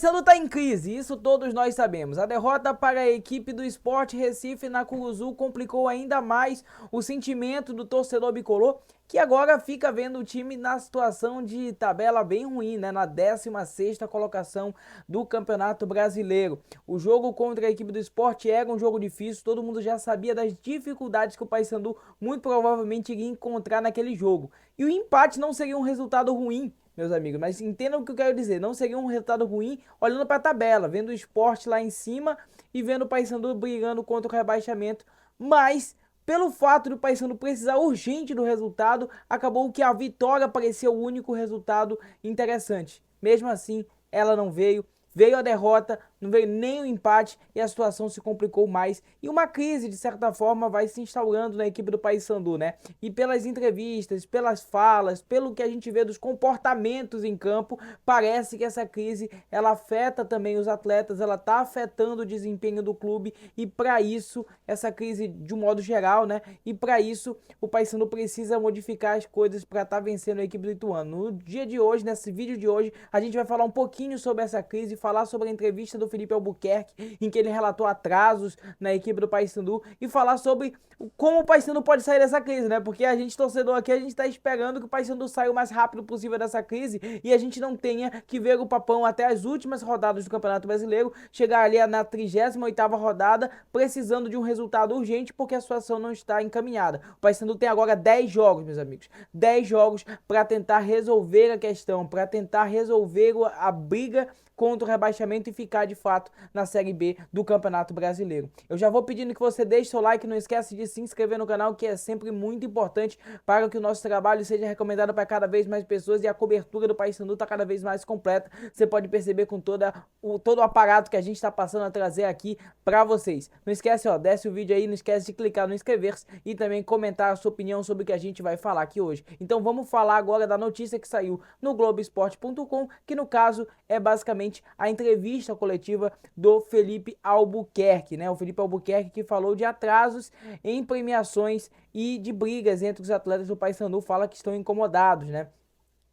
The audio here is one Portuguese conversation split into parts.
Paysandu está em crise, isso todos nós sabemos. A derrota para a equipe do Sport Recife na Curuzu complicou ainda mais o sentimento do torcedor bicolor, que agora fica vendo o time na situação de tabela bem ruim, né? Na 16ª colocação do Campeonato Brasileiro. O jogo contra a equipe do Sport era um jogo difícil, todo mundo já sabia das dificuldades que o Paysandu muito provavelmente iria encontrar naquele jogo. E o empate não seria um resultado ruim, meus amigos, mas entendam o que eu quero dizer, não seria um resultado ruim olhando para a tabela, vendo o Sport lá em cima e vendo o Paysandu brigando contra o rebaixamento, mas pelo fato do Paysandu precisar urgente do resultado, acabou que a vitória parecia o único resultado interessante. Mesmo assim, ela não veio, veio a derrota, não veio nem o empate e a situação se complicou mais. E uma crise, de certa forma, vai se instaurando na equipe do Paysandu, né? E pelas entrevistas, pelas falas, pelo que a gente vê dos comportamentos em campo, parece que essa crise, ela afeta também os atletas, ela tá afetando o desempenho do clube e para isso, essa crise de um modo geral, né? E para isso, o Paysandu precisa modificar as coisas para estar vencendo a equipe do Ituano. No dia de hoje, nesse vídeo de hoje, a gente vai falar um pouquinho sobre essa crise, falar sobre a entrevista do Felipe Albuquerque, em que ele relatou atrasos na equipe do Paysandu e falar sobre como o Paysandu pode sair dessa crise, né? Porque a gente, torcedor aqui, a gente tá esperando que o Paysandu saia o mais rápido possível dessa crise e a gente não tenha que ver o Papão até as últimas rodadas do Campeonato Brasileiro, chegar ali na 38ª rodada, precisando de um resultado urgente porque a situação não está encaminhada. O Paysandu tem agora 10 jogos, meus amigos. 10 jogos para tentar resolver a questão, para tentar resolver a briga contra o rebaixamento e ficar de fato na Série B do Campeonato Brasileiro. Eu já vou pedindo que você deixe seu like, não esquece de se inscrever no canal, que é sempre muito importante para que o nosso trabalho seja recomendado para cada vez mais pessoas e a cobertura do Paysandu está cada vez mais completa. Você pode perceber com todo o aparato que a gente está passando a trazer aqui para vocês. Não esquece, ó, desce o vídeo aí, não esquece de clicar no inscrever-se e também comentar a sua opinião sobre o que a gente vai falar aqui hoje. Então vamos falar agora da notícia que saiu no Globoesporte.com, que no caso é basicamente a entrevista coletiva do Felipe Albuquerque, né? O Felipe Albuquerque que falou de atrasos em premiações e de brigas entre os atletas do Paysandu, fala que estão incomodados, né?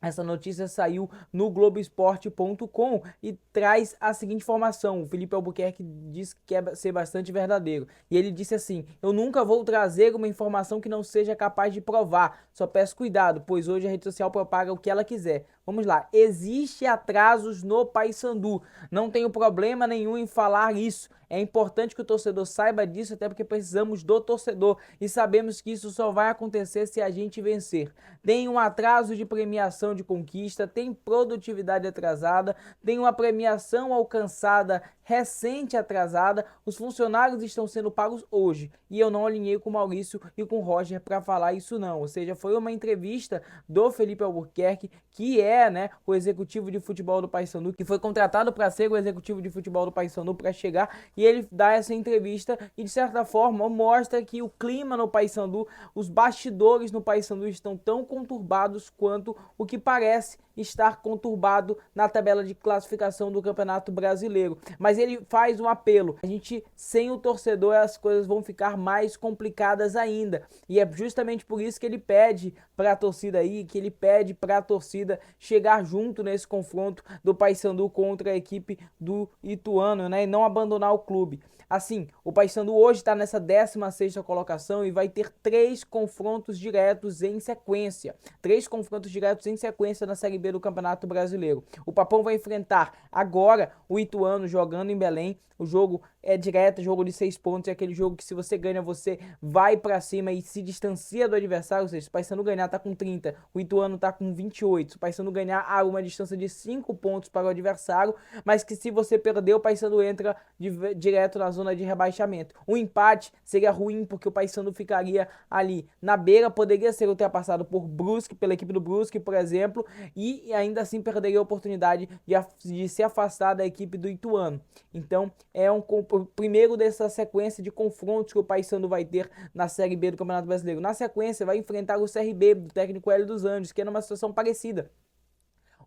Essa notícia saiu no Globoesporte.com e traz a seguinte informação. O Felipe Albuquerque diz que quer ser bastante verdadeiro. E ele disse assim: eu nunca vou trazer uma informação que não seja capaz de provar. Só peço cuidado, pois hoje a rede social propaga o que ela quiser. Vamos lá. Existe atrasos no Paysandu. Não tenho problema nenhum em falar isso. É importante que o torcedor saiba disso, até porque precisamos do torcedor e sabemos que isso só vai acontecer se a gente vencer. Tem um atraso de premiação de conquista, tem produtividade atrasada, tem uma premiação alcançada recente atrasada, os funcionários estão sendo pagos hoje e eu não alinhei com o Maurício e com o Roger para falar isso não, ou seja, foi uma entrevista do Felipe Albuquerque, que é, né, o executivo de futebol do Paysandu, que foi contratado para ser o executivo de futebol do Paysandu para chegar, e ele dá essa entrevista e de certa forma mostra que o clima no Paysandu, os bastidores no Paysandu estão tão conturbados quanto o que parece estar conturbado na tabela de classificação do Campeonato Brasileiro. Mas ele faz um apelo: a gente, sem o torcedor, as coisas vão ficar mais complicadas ainda. E é justamente por isso que ele pede para a torcida aí, que ele pede para a torcida chegar junto nesse confronto do Paysandu contra a equipe do Ituano, né? E não abandonar o clube. Assim, o Paysandu hoje está nessa 16ª colocação e vai ter 3 confrontos diretos em sequência. 3 confrontos diretos em sequência na Série B do Campeonato Brasileiro. O Papão vai enfrentar agora o Ituano jogando em Belém. O jogo é direto, jogo de 6 pontos, é aquele jogo que se você ganha, você vai pra cima e se distancia do adversário, ou seja, se o Paysandu ganhar tá com 30, o Ituano tá com 28, se o Paysandu ganhar há uma distância de 5 pontos para o adversário, mas que se você perder, o Paysandu entra direto na zona de rebaixamento. O empate seria ruim porque o Paysandu ficaria ali na beira, poderia ser ultrapassado por Brusque, pela equipe do Brusque, por exemplo, e ainda assim perderia a oportunidade de se afastar da equipe do Ituano. Então, é o primeiro dessa sequência de confrontos que o Paysandu vai ter na Série B do Campeonato Brasileiro. Na sequência, vai enfrentar o CRB, do técnico Hélio dos Anjos, que é numa situação parecida.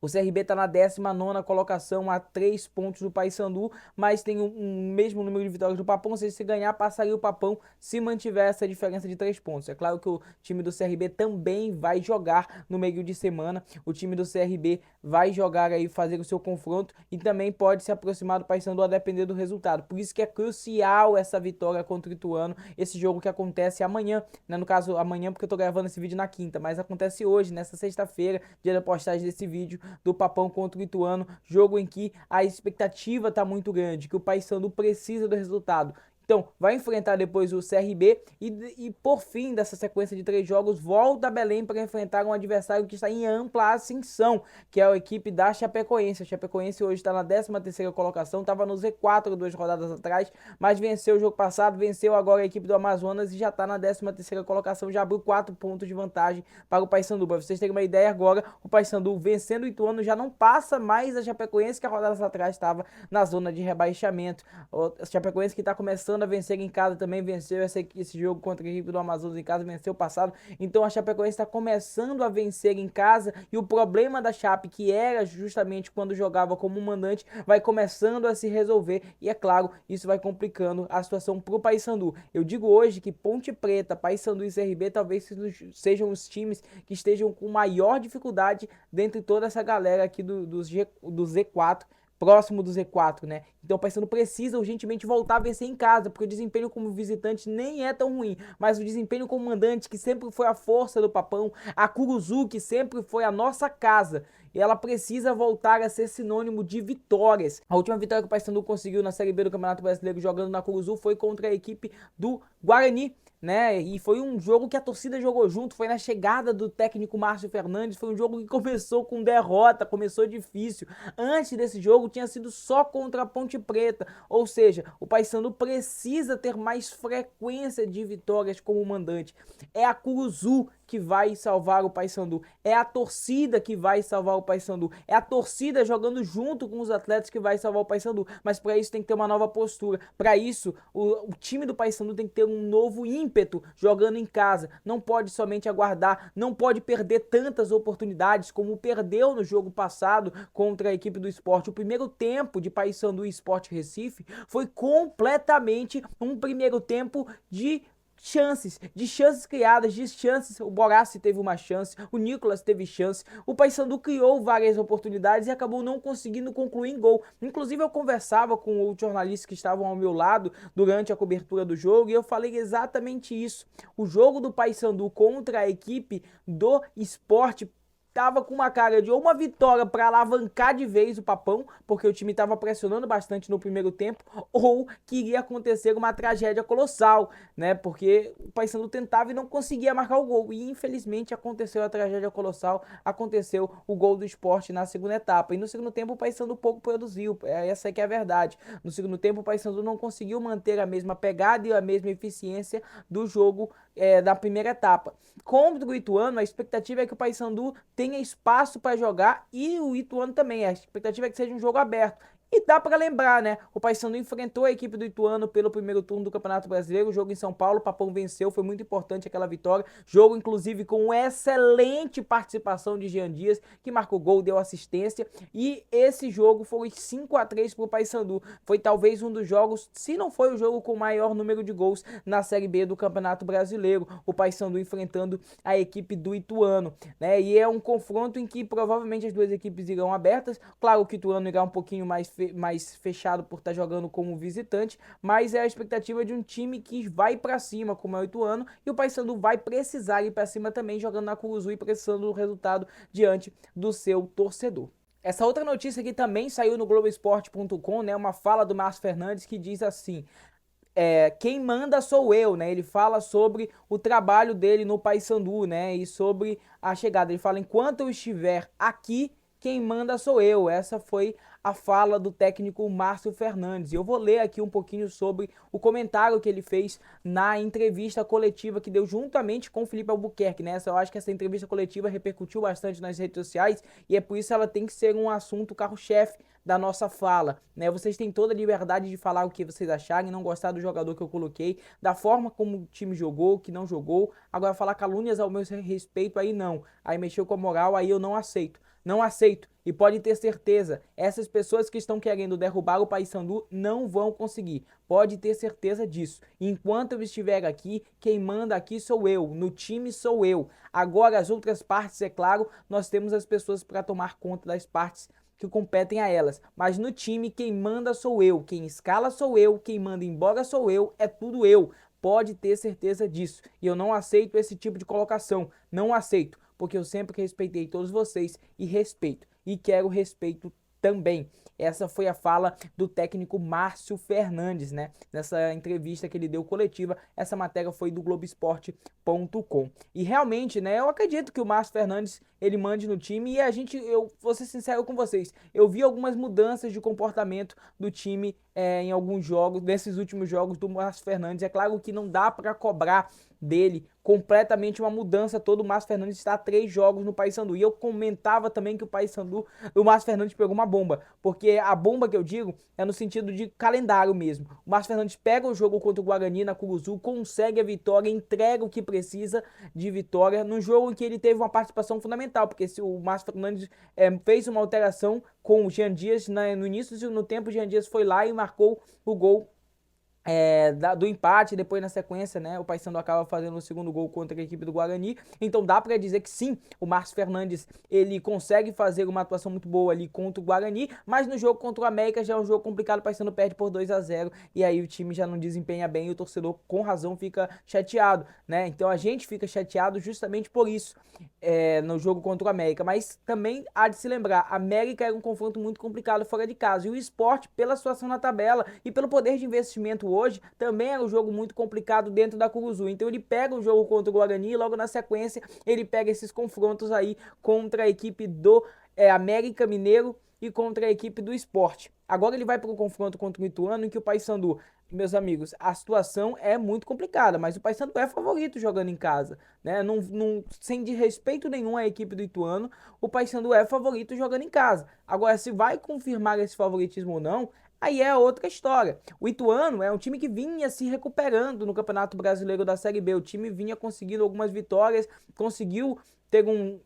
O CRB está na 19ª colocação, a 3 pontos do Paysandu, mas tem um mesmo número de vitórias do Papão, ou seja, se ganhar, passaria o Papão se mantiver essa diferença de 3 pontos. É claro que o time do CRB também vai jogar no meio de semana, o time do CRB vai jogar aí, fazer o seu confronto e também pode se aproximar do Paysandu a depender do resultado. Por isso que é crucial essa vitória contra o Ituano, esse jogo que acontece amanhã, né? No caso, amanhã porque eu tô gravando esse vídeo na quinta, mas acontece hoje, nessa sexta-feira, dia da postagem desse vídeo, do Papão contra o Ituano, jogo em que a expectativa tá muito grande, que o Paysandu precisa do resultado. Então, vai enfrentar depois o CRB e por fim dessa sequência de 3 jogos, volta a Belém para enfrentar um adversário que está em ampla ascensão, que é a equipe da Chapecoense. A Chapecoense hoje está na 13ª colocação, estava no Z4 2 rodadas atrás, mas venceu o jogo passado, venceu agora a equipe do Amazonas e já está na 13ª colocação, já abriu 4 pontos de vantagem para o Paysandu. Para vocês terem uma ideia agora, o Paysandu vencendo o Ituano já não passa mais a Chapecoense, que a rodadas atrás estava na zona de rebaixamento. A Chapecoense que está começando a vencer em casa também, venceu esse jogo contra a equipe do Amazonas em casa, venceu o passado, então a Chapecoense está começando a vencer em casa e o problema da Chape, que era justamente quando jogava como mandante, vai começando a se resolver e é claro, isso vai complicando a situação pro Paysandu. Eu digo hoje que Ponte Preta, Paysandu e CRB talvez sejam os times que estejam com maior dificuldade dentre toda essa galera aqui do Z4, próximo do Z4, né? Então o Paysandu precisa urgentemente voltar a vencer em casa, porque o desempenho como visitante nem é tão ruim, mas o desempenho como mandante, que sempre foi a força do Papão, a Curuzu, que sempre foi a nossa casa, e ela precisa voltar a ser sinônimo de vitórias. A última vitória que o Paysandu conseguiu na Série B do Campeonato Brasileiro jogando na Curuzu foi contra a equipe do Guarani, né? E foi um jogo que a torcida jogou junto, foi na chegada do técnico Márcio Fernandes, foi um jogo que começou com derrota, começou difícil. Antes desse jogo tinha sido só contra a Ponte Preta, ou seja, o Paysandu precisa ter mais frequência de vitórias como mandante. É a Curuzu que vai salvar o Paysandu, é a torcida que vai salvar o Paysandu, é a torcida jogando junto com os atletas que vai salvar o Paysandu, mas para isso tem que ter uma nova postura, para isso o time do Paysandu tem que ter um novo ímpeto jogando em casa, não pode somente aguardar, não pode perder tantas oportunidades como perdeu no jogo passado contra a equipe do Sport. O primeiro tempo de Paysandu e Sport Recife foi completamente um primeiro tempo de chances criadas, de chances. O Borassi teve uma chance, o Nicolas teve chance, o Paysandu criou várias oportunidades e acabou não conseguindo concluir em gol. Inclusive eu conversava com outros jornalistas que estavam ao meu lado durante a cobertura do jogo e eu falei exatamente isso. O jogo do Paysandu contra a equipe do Sport tava com uma cara de ou uma vitória para alavancar de vez o Papão, porque o time tava pressionando bastante no primeiro tempo, ou que iria acontecer uma tragédia colossal, né? Porque o Paysandu tentava e não conseguia marcar o gol. E infelizmente aconteceu a tragédia colossal, aconteceu o gol do Sport na segunda etapa. E no segundo tempo o Paysandu pouco produziu, essa é que é a verdade. No segundo tempo o Paysandu não conseguiu manter a mesma pegada e a mesma eficiência do jogo da primeira etapa. Contra o Ituano, a expectativa é que o Paysandu tenha espaço para jogar e o Ituano também. A expectativa é que seja um jogo aberto. E dá para lembrar, né? O Paysandu enfrentou a equipe do Ituano pelo primeiro turno do Campeonato Brasileiro, o jogo em São Paulo, o Papão venceu, foi muito importante aquela vitória. Jogo, inclusive, com excelente participação de Jean Dias, que marcou gol, deu assistência. E esse jogo foi 5-3 para o Paysandu. Foi talvez um dos jogos, se não foi o jogo com maior número de gols na Série B do Campeonato Brasileiro. O Paysandu enfrentando a equipe do Ituano, né? E é um confronto em que provavelmente as duas equipes irão abertas. Claro que o Ituano irá um pouquinho mais fechado por estar jogando como visitante, mas é a expectativa de um time que vai para cima, como é o Ituano, e o Paysandu vai precisar ir para cima também, jogando na Curuzu e precisando do resultado diante do seu torcedor. Essa outra notícia aqui também saiu no Globoesporte.com, né? Uma fala do Márcio Fernandes que diz assim: quem manda sou eu, né? Ele fala sobre o trabalho dele no Paysandu, né? E sobre a chegada. Ele fala: enquanto eu estiver aqui, quem manda sou eu. Essa foi a fala do técnico Márcio Fernandes. E eu vou ler aqui um pouquinho sobre o comentário que ele fez na entrevista coletiva que deu juntamente com o Felipe Albuquerque, né? Eu acho que essa entrevista coletiva repercutiu bastante nas redes sociais e é por isso ela tem que ser um assunto carro-chefe da nossa fala, né? Vocês têm toda a liberdade de falar o que vocês acharem, não gostar do jogador que eu coloquei, da forma como o time jogou, que não jogou. Agora falar calúnias ao meu respeito, aí não. Aí mexeu com a moral, aí eu não aceito. Não aceito. E pode ter certeza, essas pessoas que estão querendo derrubar o Paysandu não vão conseguir. Pode ter certeza disso. Enquanto eu estiver aqui, quem manda aqui sou eu, no time sou eu. Agora, as outras partes, é claro, nós temos as pessoas para tomar conta das partes que competem a elas. Mas no time, quem manda sou eu, quem escala sou eu, quem manda embora sou eu, é tudo eu. Pode ter certeza disso. E eu não aceito esse tipo de colocação. Não aceito, porque eu sempre respeitei todos vocês e respeito. E quero respeito também. Essa foi a fala do técnico Márcio Fernandes, né? Nessa entrevista que ele deu coletiva, essa matéria foi do Globoesporte.com. E realmente, né, eu acredito que o Márcio Fernandes, ele mande no time e eu vou ser sincero com vocês, eu vi algumas mudanças de comportamento do time em alguns jogos, nesses últimos jogos do Márcio Fernandes. É claro que não dá para cobrar dele completamente uma mudança. Todo o Márcio Fernandes está há 3 jogos no Paysandu. E eu comentava também que o Márcio Fernandes pegou uma bomba, porque a bomba que eu digo é no sentido de calendário mesmo. O Márcio Fernandes pega o jogo contra o Guarani na Curuzu, consegue a vitória, entrega o que precisa de vitória, num jogo em que ele teve uma participação fundamental, porque se o Márcio Fernandes fez uma alteração com o Jean Dias no início do tempo, o Jean Dias foi lá e marcou o gol do empate. Depois na sequência, né, o Paysandu acaba fazendo o segundo gol contra a equipe do Guarani. Então dá para dizer que sim, o Márcio Fernandes, ele consegue fazer uma atuação muito boa ali contra o Guarani, mas no jogo contra o América já é um jogo complicado. O Paysandu perde por 2-0 e aí o time já não desempenha bem e o torcedor com razão fica chateado, né? Então a gente fica chateado justamente por isso no jogo contra o América. Mas também há de se lembrar, a América era um confronto muito complicado fora de casa, e o Sport, pela situação na tabela e pelo poder de investimento hoje, também era um jogo muito complicado dentro da Curuzu. Então ele pega o jogo contra o Guarani e logo na sequência ele pega esses confrontos aí contra a equipe do América Mineiro e contra a equipe do Sport. Agora ele vai para o confronto contra o Ituano, em que o Paysandu, meus amigos, a situação é muito complicada, mas o Paysandu é favorito jogando em casa, né? Sem desrespeito nenhum à equipe do Ituano, o Paysandu é favorito jogando em casa. Agora, se vai confirmar esse favoritismo ou não, aí é outra história. O Ituano é um time que vinha se recuperando no Campeonato Brasileiro da Série B. O time vinha conseguindo algumas vitórias, conseguiu ter um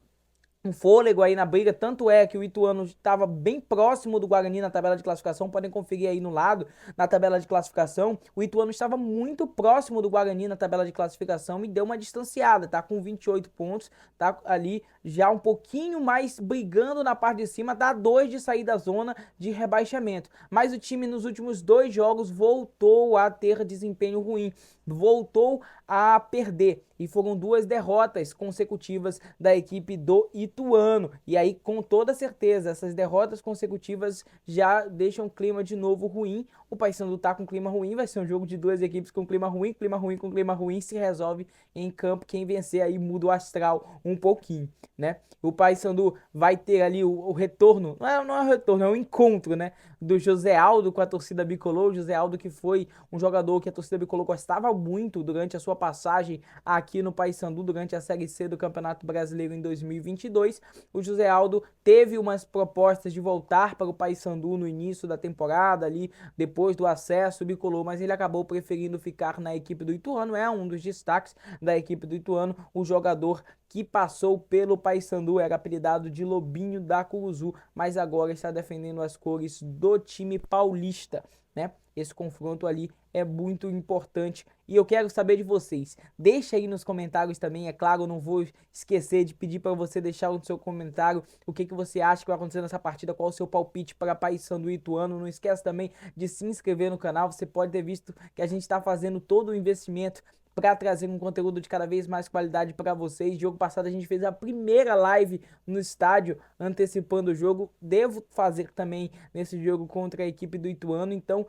fôlego aí na briga. Tanto é que o Ituano estava bem próximo do Guarani na tabela de classificação. Podem conferir aí no lado, na tabela de classificação. O Ituano estava muito próximo do Guarani na tabela de classificação e deu uma distanciada, tá com 28 pontos, tá ali já um pouquinho mais brigando na parte de cima, dá 2 de sair da zona de rebaixamento. Mas o time nos últimos 2 jogos voltou a ter desempenho ruim, voltou a perder, e foram 2 derrotas consecutivas da equipe do Ituano. E aí, com toda certeza, essas derrotas consecutivas já deixam o clima de novo ruim. O Paysandu tá com clima ruim, vai ser um jogo de 2 equipes com clima ruim com clima ruim, se resolve em campo. Quem vencer aí muda o astral um pouquinho, né? O Paysandu vai ter ali o retorno, não é o retorno, é o encontro, né, do José Aldo com a torcida bicolor. O José Aldo, que foi um jogador que a torcida bicolor gostava muito durante a sua passagem aqui no Paysandu, durante a Série C do Campeonato Brasileiro em 2022. O José Aldo teve umas propostas de voltar para o Paysandu no início da temporada, ali depois do acesso bicolor, mas ele acabou preferindo ficar na equipe do Ituano. É um dos destaques da equipe do Ituano, o jogador que passou pelo Paysandu, era apelidado de Lobinho da Curuzu, mas agora está defendendo as cores do time paulista, né? Esse confronto ali é muito importante e eu quero saber de vocês. Deixa aí nos comentários também, é claro, eu não vou esquecer de pedir para você deixar o seu comentário o que você acha que vai acontecer nessa partida, qual o seu palpite para Paysandu e Ituano. Não esquece também de se inscrever no canal. Você pode ter visto que a gente está fazendo todo o investimento para trazer um conteúdo de cada vez mais qualidade para vocês. Jogo passado a gente fez a primeira live no estádio antecipando o jogo. Devo fazer também nesse jogo contra a equipe do Ituano. Então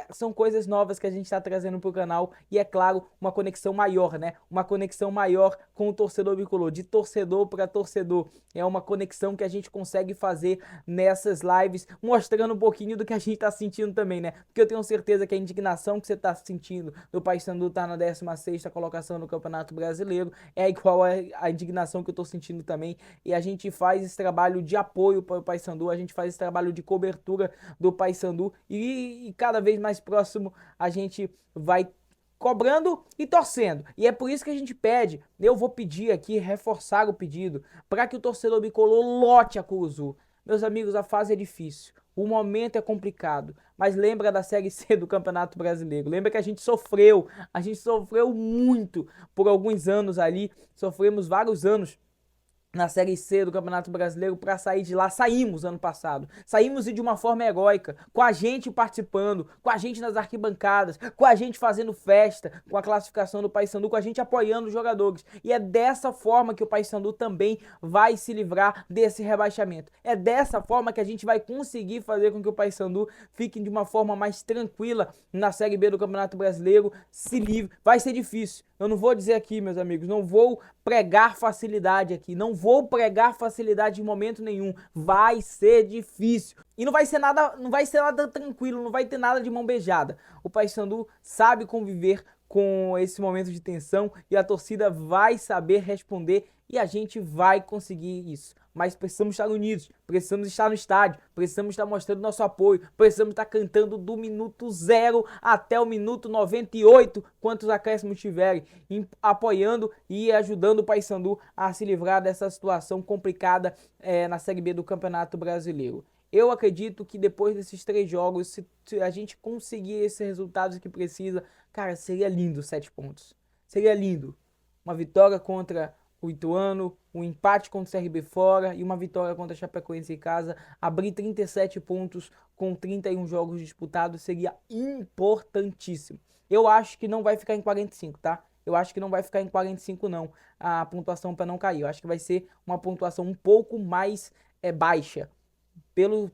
são coisas novas que a gente está trazendo para o canal e, é claro, uma conexão maior, né? Uma conexão maior com o torcedor bicolor, de torcedor para torcedor. É uma conexão que a gente consegue fazer nessas lives, mostrando um pouquinho do que a gente está sentindo também, né? Porque eu tenho certeza que a indignação que você está sentindo do Paysandu estar na 16ª colocação no Campeonato Brasileiro é igual a indignação que eu tô sentindo também. E a gente faz esse trabalho de apoio para o Paysandu, a gente faz esse trabalho de cobertura do Paysandu e cada vez mais próximo a gente vai cobrando e torcendo. E é por isso que a gente pede, eu vou pedir aqui, reforçar o pedido, para que o torcedor bicolor lote a Curuzu. Meus amigos, a fase é difícil, o momento é complicado, mas lembra da Série C do Campeonato Brasileiro, lembra que a gente sofreu muito por alguns anos ali, sofremos vários anos na Série C do Campeonato Brasileiro para sair de lá. Saímos ano passado. Saímos e de uma forma heróica, com a gente participando, com a gente nas arquibancadas, com a gente fazendo festa, com a classificação do Paysandu, com a gente apoiando os jogadores. E é dessa forma que o Paysandu também vai se livrar desse rebaixamento. É dessa forma que a gente vai conseguir fazer com que o Paysandu fique de uma forma mais tranquila na Série B do Campeonato Brasileiro, se livre. Vai ser difícil. Eu não vou dizer aqui, meus amigos, não vou pregar facilidade aqui, não vou pregar facilidade em momento nenhum. Vai ser difícil. E não vai ser nada tranquilo, não vai ter nada de mão beijada. O Paysandu sabe conviver com esse momento de tensão e a torcida vai saber responder e a gente vai conseguir isso. Mas precisamos estar unidos, precisamos estar no estádio, precisamos estar mostrando nosso apoio, precisamos estar cantando do minuto 0 até o minuto 98, quantos acréscimos tiverem, apoiando e ajudando o Paysandu a se livrar dessa situação complicada na Série B do Campeonato Brasileiro. Eu acredito que depois desses 3 jogos, se a gente conseguir esses resultados que precisa, cara, seria lindo 7 pontos. Seria lindo. Uma vitória contra o Ituano, um empate contra o CRB fora e uma vitória contra a Chapecoense em casa. Abrir 37 pontos com 31 jogos disputados seria importantíssimo. Eu acho que não vai ficar em 45, tá? Eu acho que não vai ficar em 45 não, a pontuação para não cair. Eu acho que vai ser uma pontuação um pouco mais baixa.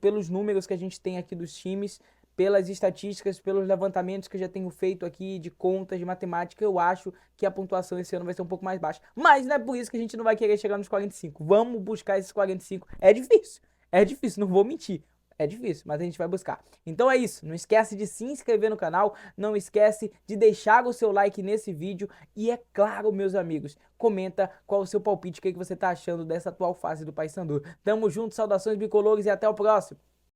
Pelos números que a gente tem aqui dos times, pelas estatísticas, pelos levantamentos que eu já tenho feito aqui de contas, de matemática, eu acho que a pontuação esse ano vai ser um pouco mais baixa. Mas não é por isso que a gente não vai querer chegar nos 45. Vamos buscar esses 45. É difícil, não vou mentir. É difícil, mas a gente vai buscar. Então é isso, não esquece de se inscrever no canal, não esquece de deixar o seu like nesse vídeo e é claro, meus amigos, comenta qual o seu palpite, o que você tá achando dessa atual fase do Paysandu. Tamo junto, saudações bicolores e até o próximo.